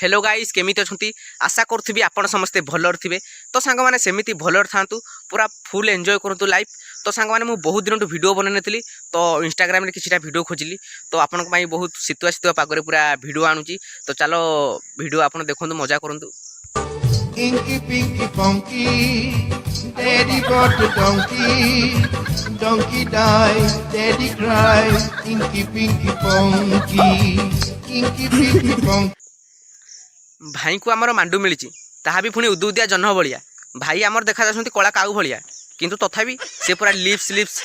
Hello guys केमिति अछंती आशा करथबी आपण समस्ते भलर थिबे। तो सांग माने सेमिति भलर थांतु पूरा फुल एंजॉय करंतु लाइफ। तो सांग माने मु बहुत दिन वीडियो बनै नथिली तो इंस्टाग्राम रे किछिटा वीडियो खोजिली तो आपन पई बहुत सितुआ सितुआ पागरे पूरा वीडियो आनुची। तो चलो वीडियो आपण देखंतु मजा करंतु। Inky Pinky Funky, Daddy got the donkey, donkey died, Daddy cried, Inky Pinky Funky, Inky Pinky Funky. भाई को आमर मांडू मिली ताहा भी पुणी उदुदिया जह्न भलिया। भाई आमर देखा जाउछंती कला काऊ भलिया किंतु तथापि से पूरा लिप्स लिप्स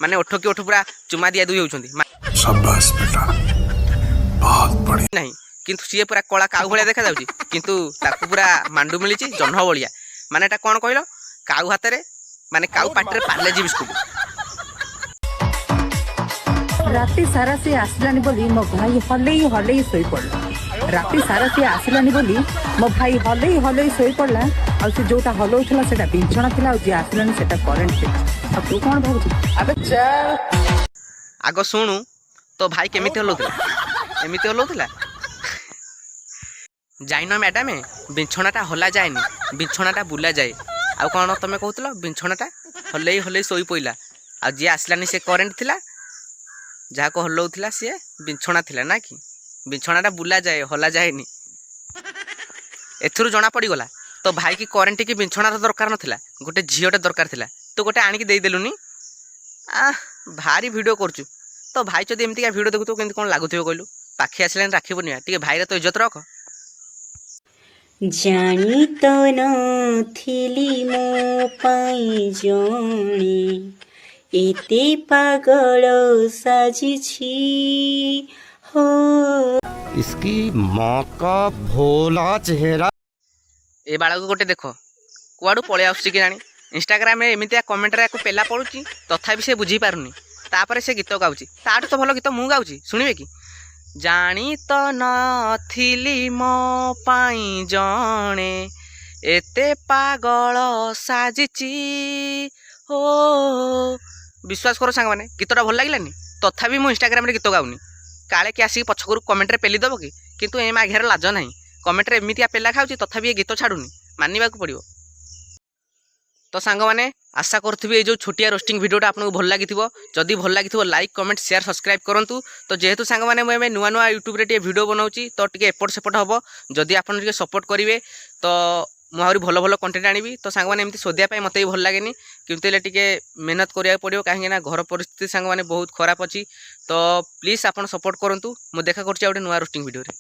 माने ओठ की ओठ पूरा चुमा दिया दुई होउछंती। शाबाश बेटा, बहुत बढ़िया। नहीं किंतु सी पूरा कला काऊ भलिया देखा जाउची किंतु ताकू पूरा मांडू मिली जह्न भलिया। माने एटा कोन कहलो काऊ हाथ रे माने काऊ पाटरे पार्लेजी बिस्कुट। राति सारा से आसलानी बोली मो भाई हलई हलई सोई पड़ला। राति सारा से आसलानी बोली मो भाई हलई हलई सोई पड़ला। आ से जोटा हलौथला सेटा बिंछणा थिला आ जे आसलानी सेटा करंट थिला। अब तू कोन भाबुची अबे चल आगो सुनु तो भाई केमिति हलौथला एमिति हलौथला जाइनो मैडम बिछणाटा हला जाएनी बिछणाटा बुला जाए। आ कौन तुम कहूल बिछणाटा हलई हलई सोई पइला आ जी आसलानी से करेन्ट थिला जहाँ को हलौला सी बिछणा थिला ना कि बिछणाटा बुला जाए हला जाएनी। एथुरु जना पड़गला तो भाई की करेन्ट की बिछणार दरकार नथिला गोटे झीलटे दरकार थिला तो गोटे आनिक देदेलुनी। भारी वीडियो करचु तो भाई जब एमती वीडियो देखु केमती कौन लगुव कहलु पाखे आसलानी राखबनी टे भाई तो इज्जत रख। जानी तो नथिली मो पाई जणे एते पागल साजिछि हो। इसकी माँ का भोला चेहरा। ए बाड़ा को गोटे देख कुआड़ू पलि आसुची कि जानी इंस्टाग्राम में एमती कमेंट रे पेला पड़ुची तथापि से बुझी पारुनी तापर से गीत गाउची ताठू तो भल गीत मु गाउची शुणिबे कि जानी तो नथिली मो पाई जणे एते पागल साजिची हो। विश्वास करो सांग माने गीतटा भल लागिलानी तथापि मु इंस्टाग्राम रे गीत गाउनी काले कि आसिक पछकरू कमेंट रे पेली दबो कि किंतु एम आघेर लाज नाही कमेंट रे एमितिया पेला खाउची तथापि ए गीत छाडुनी मानिबा को पड़िबो। तो सांग माने आशा करथबी ए जो छोटिया रोस्टिंग वीडियोटा आपको भल लागिथिबो जदि भल लागिथिबो लाइक कमेंट शेयर सब्सक्राइब करंतु। तो जेहेतु सांग माने मैं नुआ नुआ यूट्यूब रे टे वीडियो बनाउची तो टिके एपट सेपट हबो जदि आपन टिके सपोर्ट करिवे तो मु आहुरी भल भल कंटेंट आनिबी। तो सांग माने एमती सोदिया पई मते भी भल लागेनी किंतु ले टिके मेहनत करिया पड़िबो काहे ना घर परिस्थिति सांग माने बहुत खराब अछि। तो प्लीज आपन सपोर्ट करंतु मु देखा करछि आ नुआ रोस्टिंग वीडियो रे।